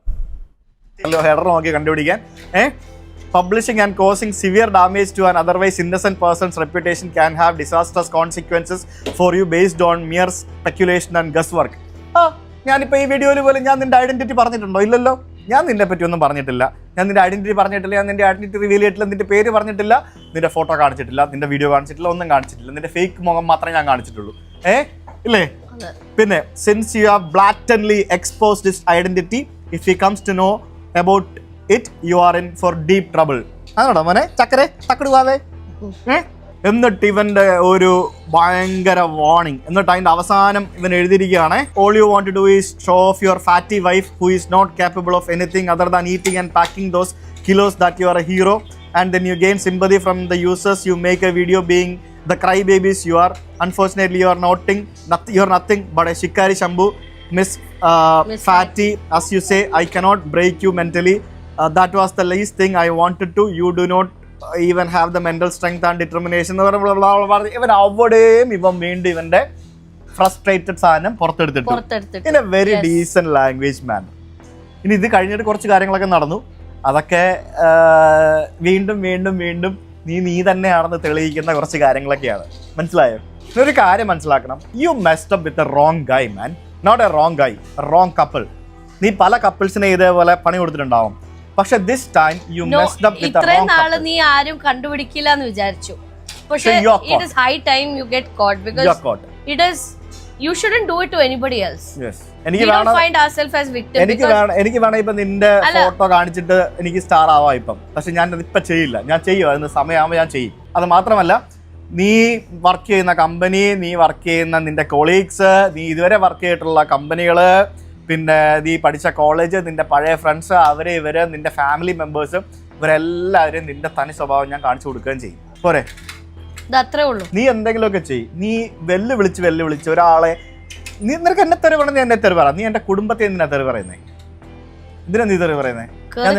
ഹെഡർ നോക്കി കണ്ടുപിടിക്കാൻ. Publishing and causing severe damage to an otherwise innocent person's reputation can have disastrous consequences for you based on mere speculation and guesswork. ഞാനിപ്പോൾ ഈ വീഡിയോയിൽ പോലും ഞാൻ നിന്റെ ഐഡന്റിറ്റി പറഞ്ഞിട്ടുണ്ടോ? ഇല്ലല്ലോ. ഞാൻ നിന്നെ പറ്റി ഒന്നും പറഞ്ഞിട്ടില്ല. ഞാൻ നിന്റെ ഐഡന്റിറ്റി പറഞ്ഞിട്ടില്ല, ഞാൻ നിന്റെ ഐഡന്റിറ്റി റിവീൽ ചെയ്തിട്ടില്ല, നിന്റെ പേര് പറഞ്ഞിട്ടില്ല, നിന്റെ ഫോട്ടോ കാണിച്ചിട്ടില്ല, നിന്റെ വീഡിയോ കാണിച്ചിട്ടില്ല, ഒന്നും കാണിച്ചിട്ടില്ല. നിന്റെ ഫേക്ക് മുഖം മാത്രമേ ഞാൻ കാണിച്ചിട്ടുള്ളൂ. ഇല്ലേ? പിന്നെ since you have blatantly exposed this identity, if he comes to know about it you are in for deep trouble. അതാണോ മോനെ ചക്കരെ തക്കടുവാവേ? എന്നിട്ട് ഇവന്റെ ഒരു ഭയങ്കര വാർണിംഗ്. എന്നിട്ട് അതിന്റെ അവസാനം ഇവൻ എഴുതിയിരിക്കുകയാണ്, all you want to do is show off your fatty wife who is not capable of anything other than eating and packing those kilos that you are a hero, and then you gain sympathy from the users. You make a video being the crybabies you are. Unfortunately, you are nothing but a shikari shambu, Miss Fatty, as you say. I cannot break you mentally. That was the least thing I wanted to. You do not even have the mental strength and determination. ഇവൻ അവിടെയും ഇവൻ വീണ്ടും ഇവന്റെ frustrated സാധനം പുറത്തെടുത്തിട്ട് in a very decent language manner. ഇനി ഇത് കഴിഞ്ഞിട്ട് കുറച്ച് കാര്യങ്ങളൊക്കെ നടന്നു. അതൊക്കെ വീണ്ടും വീണ്ടും വീണ്ടും നീ തന്നെയാണെന്ന് തെളിയിക്കുന്ന കുറച്ച് കാര്യങ്ങളൊക്കെയാണ്. മനസ്സിലായോ? ഒരു കാര്യം മനസ്സിലാക്കണം, you messed up with a wrong guy man, not a wrong guy, wrong couple. നീ പല കപ്പിൾസിനെ ഇതേപോലെ പണി കൊടുത്തിട്ടുണ്ടാവും. പക്ഷെ this time you messed up with the wrong couple. ഇത്രയും നാള് നീ ആരും കണ്ടുപിടിക്കില്ല എന്ന് വിചാരിച്ചു. പക്ഷെ it is high time you get caught because it is you shouldn't do it to anybody else. Yes. We don't find ourselves as victims. എനിക്ക് വേണം ഇപ്പൊ നിന്റെ ഫോട്ടോ കാണിച്ചിട്ട് എനിക്ക് സ്റ്റാർ ആവാം ഇപ്പം. പക്ഷെ ഞാൻ ഇപ്പൊ ചെയ്യില്ല. ഞാൻ ചെയ്യും, അതിന് സമയമാകുമ്പോൾ ഞാൻ ചെയ്യും. അത് മാത്രമല്ല, നീ വർക്ക് ചെയ്യുന്ന കമ്പനി, നീ വർക്ക് ചെയ്യുന്ന നിന്റെ കൊളീഗ്സ്, നീ ഇതുവരെ വർക്ക് ചെയ്തിട്ടുള്ള കമ്പനികള്, പിന്നെ നീ പഠിച്ച കോളേജ്, നിന്റെ പഴയ ഫ്രണ്ട്സ്, ഇവര് നിന്റെ ഫാമിലി മെമ്പേഴ്സ്, ഇവരെല്ലാവരും നിന്റെ തനി സ്വഭാവം ഞാൻ കാണിച്ചു കൊടുക്കുകയും ചെയ്യും. പോരെ? അത്രേ ഉള്ളൂ. നീ എന്തെങ്കിലുമൊക്കെ ചെയ്യും. നീ വെല്ലുവിളിച്ച് ഒരാളെ, നിനക്ക് എന്നെ തെറി പറഞ്ഞ എന്നെ തെറി പറ. നീ എന്റെ കുടുംബത്തെ എന്തിനാ തെറി പറയുന്നേ? ഇതിനാ നീ തെറി പറയുന്നേ? ഞാൻ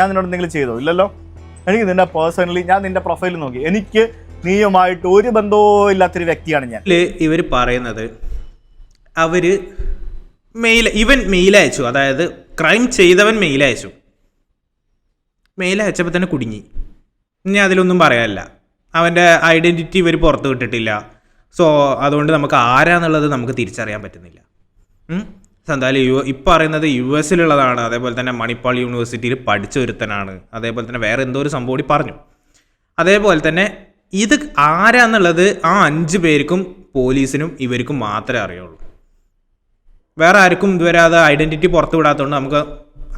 നിന്നോട് എന്തെങ്കിലും ചെയ്തോ? ഇല്ലല്ലോ. എനിക്ക് നിന്റെ പേഴ്സണലി, ഞാൻ നിന്റെ പ്രൊഫൈൽ നോക്കി, എനിക്ക് നീയുമായിട്ട് ഒരു ബന്ധവും ഇല്ലാത്തൊരു വ്യക്തിയാണ് ഞാൻ. ഇവർ പറയുന്നത് ഇവൻ മെയിൽ അയച്ചു, അതായത് ക്രൈം ചെയ്തവൻ മെയിൽ അയച്ചപ്പോൾ തന്നെ കുടുങ്ങി. ഇനി അതിലൊന്നും പറയാനില്ല. അവൻ്റെ ഐഡൻറ്റിറ്റി ഇവർ പുറത്ത് വിട്ടിട്ടില്ല. സോ അതുകൊണ്ട് നമുക്ക് ആരാന്നുള്ളത് നമുക്ക് തിരിച്ചറിയാൻ പറ്റുന്നില്ല. എന്തായാലും ഇപ്പം പറയുന്നത് US അതേപോലെ തന്നെ മണിപ്പാൾ യൂണിവേഴ്സിറ്റിയിൽ പഠിച്ച ഒരുത്തനാണ്. അതേപോലെ തന്നെ വേറെ എന്തോ ഒരു സംഭവം കൂടി പറഞ്ഞു. അതേപോലെ തന്നെ ഇത് ആരാന്നുള്ളത് ആ 5 പേർക്കും പോലീസിനും ഇവർക്കും മാത്രമേ അറിയുള്ളൂ. വേറെ ആർക്കും ഇതുവരെ അത് ഐഡൻറ്റിറ്റി പുറത്ത് വിടാത്തതുകൊണ്ട് നമുക്ക്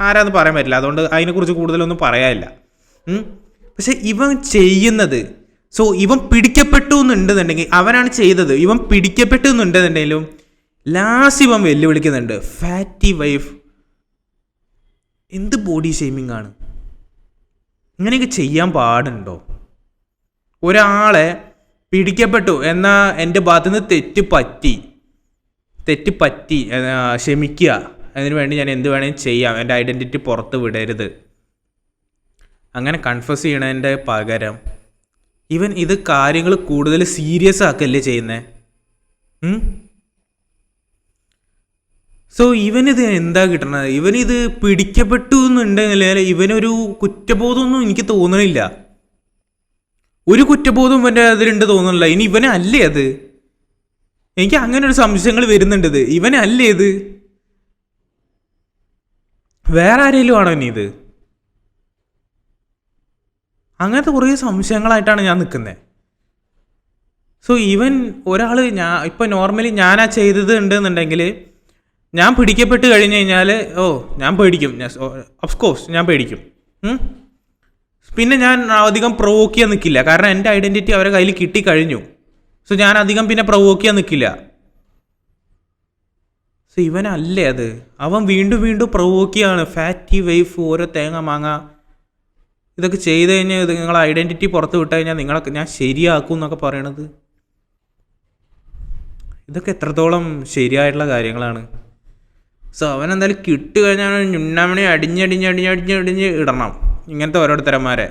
ആരാന്ന് പറയാൻ പറ്റില്ല. അതുകൊണ്ട് അതിനെക്കുറിച്ച് കൂടുതലൊന്നും പറയാനില്ല. പക്ഷെ ഇവൻ ചെയ്യുന്നത്, സോ ഇവൻ പിടിക്കപ്പെട്ടു എന്നുണ്ടെന്നുണ്ടെങ്കിൽ അവനാണ് ചെയ്തത്. ഇവൻ പിടിക്കപ്പെട്ടു എന്നുണ്ടെന്നുണ്ടെങ്കിലും ലാസ്റ്റ് ഇവൻ വെല്ലുവിളിക്കുന്നുണ്ട്, ഫാറ്റി വൈഫ്. എന്ത് ബോഡി ഷെയ്മിങ് ആണ്? ഇങ്ങനെയൊക്കെ ചെയ്യാൻ പാടുണ്ടോ? ഒരാളെ പിടിക്കപ്പെട്ടു എന്നാൽ എൻ്റെ ഭാഗത്തുനിന്ന് തെറ്റ് പറ്റി ക്ഷമിക്കുക, അതിനു വേണ്ടി ഞാൻ എന്ത് വേണമെങ്കിലും ചെയ്യാം, എൻ്റെ ഐഡൻറ്റിറ്റി പുറത്ത് വിടരുത്, അങ്ങനെ കൺഫസ് ചെയ്യണതിൻ്റെ പകരം ഇവൻ ഇത് കാര്യങ്ങൾ കൂടുതൽ സീരിയസ് ആക്കല്ലേ ചെയ്യുന്നത്. സോ ഇവനിത് എന്താ കിട്ടണത്? ഇവനിത് പിടിക്കപ്പെട്ടു എന്നുണ്ടെങ്കിൽ ഇവനൊരു കുറ്റബോധമൊന്നും എനിക്ക് തോന്നണില്ല. ഒരു കുറ്റബോധം ഇവൻ്റെ അതിലുണ്ട് തോന്നുന്നില്ല. ഇനി ഇവനല്ലേ അത്? എനിക്ക് അങ്ങനെ ഒരു സംശയങ്ങൾ വരുന്നുണ്ട്. ഇവനല്ലേ ഇത്? വേറെ ആരെങ്കിലും ആണോ ഇനി ഇത്? അങ്ങനത്തെ കുറേ സംശയങ്ങളായിട്ടാണ് ഞാൻ നിൽക്കുന്നത്. സോ ഇവൻ ഒരാൾ, ഇപ്പം നോർമലി ഞാനാ ചെയ്തത് ഉണ്ടെന്നുണ്ടെങ്കിൽ ഞാൻ പിടിക്കപ്പെട്ട് കഴിഞ്ഞ് കഴിഞ്ഞാൽ ഞാൻ പേടിക്കും. ഓഫ്കോഴ്സ് ഞാൻ പേടിക്കും. പിന്നെ ഞാൻ അധികം പ്രൊവോക്ക് ചെയ്യാൻ നിൽക്കില്ല. കാരണം എൻ്റെ ഐഡൻറ്റിറ്റി അവരെ കയ്യിൽ കിട്ടിക്കഴിഞ്ഞു. സോ ഞാൻ അധികം പിന്നെ പ്രൊവോക്ക് ചെയ്യാൻ നിൽക്കില്ല. സോ ഇവനല്ലേ അത്, അവൻ വീണ്ടും വീണ്ടും പ്രൊവോക്കിയാണ്. ഫാറ്റി വൈഫ്, ഓരോ തേങ്ങ മാങ്ങ ഇതൊക്കെ ചെയ്ത് കഴിഞ്ഞാൽ ഇത് നിങ്ങളെ ഐഡൻറ്റിറ്റി പുറത്ത് വിട്ട് കഴിഞ്ഞാൽ നിങ്ങളൊക്കെ ഞാൻ ശരിയാക്കും എന്നൊക്കെ പറയണത്. ഇതൊക്കെ എത്രത്തോളം ശരിയായിട്ടുള്ള കാര്യങ്ങളാണ്. സോ അവനെന്തായാലും കിട്ടി കഴിഞ്ഞാൽ ഞുണ്ണാമണി അടിഞ്ഞ് ഇടണം ഇങ്ങനത്തെ ഓരോരുത്തരന്മാരെ.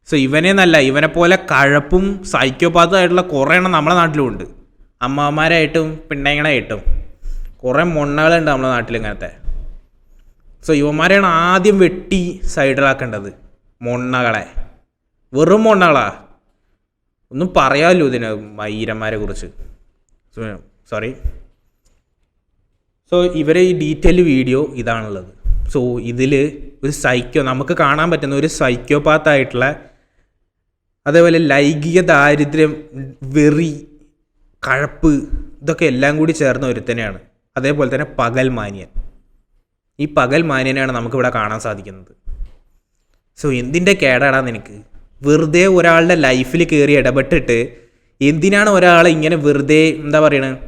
സോ ഇവനെന്നല്ല, ഇവനെ പോലെ കഴപ്പും സൈക്കോപാത്തും ആയിട്ടുള്ള കുറേ എണ്ണം നമ്മളെ നാട്ടിലുമുണ്ട്. അമ്മമാരായിട്ടും പിണ്ണങ്ങളായിട്ടും കുറേ മൊണ്ണകളുണ്ട് നമ്മളെ നാട്ടിൽ ഇങ്ങനത്തെ. സോ ഇവന്മാരെയാണ് ആദ്യം വെട്ടി സൈഡിലാക്കേണ്ടത്. മൊണ്ണകളെ, വെറും മൊണ്ണകളാ. ഒന്നും പറയാമല്ലോ ഇതിന് മൈരന്മാരെ കുറിച്ച്. സോറി. സോ ഇവരെ ഈ ഡീറ്റെയിൽ വീഡിയോ ഇതാണുള്ളത്. സോ ഇതിൽ ഒരു നമുക്ക് കാണാൻ പറ്റുന്ന ഒരു സൈക്കോപാത്തായിട്ടുള്ള, അതേപോലെ ലൈംഗിക ദാരിദ്ര്യം, വെറി, കഴപ്പ്, ഇതൊക്കെ എല്ലാം കൂടി ചേർന്ന ഒരുത്തനെയാണ്. അതേപോലെ തന്നെ പകൽ മാന്യൻ. ഈ പകൽ മാന്യനെയാണ് നമുക്കിവിടെ കാണാൻ സാധിക്കുന്നത്. സോ എന്തിൻ്റെ കേടാടാ നിനക്ക്? വെറുതെ ഒരാളുടെ ലൈഫിൽ കയറി ഇടപെട്ടിട്ട് എന്തിനാണ് ഒരാളെ ഇങ്ങനെ വെറുതെ എന്താ പറയണത്,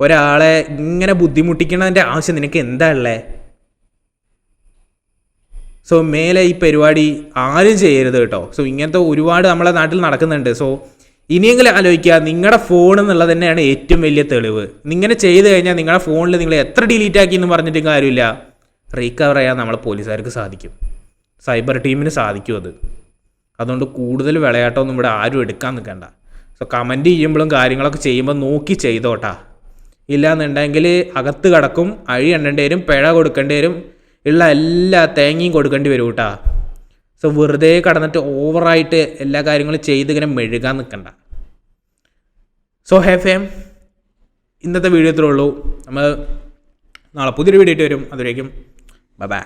ഒരാളെ ഇങ്ങനെ ബുദ്ധിമുട്ടിക്കണതിൻ്റെ ആവശ്യം നിനക്ക് എന്താ ഉള്ളത്? സോ മേലെ ഈ പരിപാടി ആരും ചെയ്യരുത് കേട്ടോ. സോ ഇങ്ങനത്തെ ഒരുപാട് നമ്മളെ നാട്ടിൽ നടക്കുന്നുണ്ട്. സോ ഇനിയെങ്കിലും ആലോചിക്കുക, നിങ്ങളുടെ ഫോൺ എന്നുള്ളത് തന്നെയാണ് ഏറ്റവും വലിയ തെളിവ്. ഇങ്ങനെ ചെയ്ത് കഴിഞ്ഞാൽ നിങ്ങളുടെ ഫോണിൽ നിങ്ങൾ എത്ര ഡിലീറ്റ് ആക്കി എന്ന് പറഞ്ഞിട്ടും കാര്യമില്ല, റീകവർ ചെയ്യാൻ നമ്മളെ പോലീസുകാർക്ക് സാധിക്കും, സൈബർ ടീമിന് സാധിക്കും അത്. അതുകൊണ്ട് കൂടുതൽ വിളയാട്ടമൊന്നും ഇവിടെ ആരും എടുക്കാൻ നിൽക്കണ്ട. സോ കമൻറ്റ് ചെയ്യുമ്പോഴും കാര്യങ്ങളൊക്കെ ചെയ്യുമ്പോൾ നോക്കി ചെയ്തോട്ടാ. ഇല്ലയെന്നുണ്ടെങ്കിൽ അകത്ത് കിടക്കും, അഴി എണ്ണേണ്ടി വരും, പിഴ കൊടുക്കേണ്ടി വരും, ഉള്ള എല്ലാ തേങ്ങയും കൊടുക്കേണ്ടി വരും കേട്ടാ. സോ വെറുതെ കടന്നിട്ട് ഓവറായിട്ട് എല്ലാ കാര്യങ്ങളും ചെയ്ത് ഇങ്ങനെ മെഴുകാൻ നിൽക്കണ്ട. സോ ഫേം ഇന്നത്തെ വീഡിയോ ഇത്രേ ഉള്ളൂ. നമ്മൾ നാളെ പുതിയൊരു വീഡിയോ ആയിട്ട് വരും. അതുവരേക്കും ബൈ.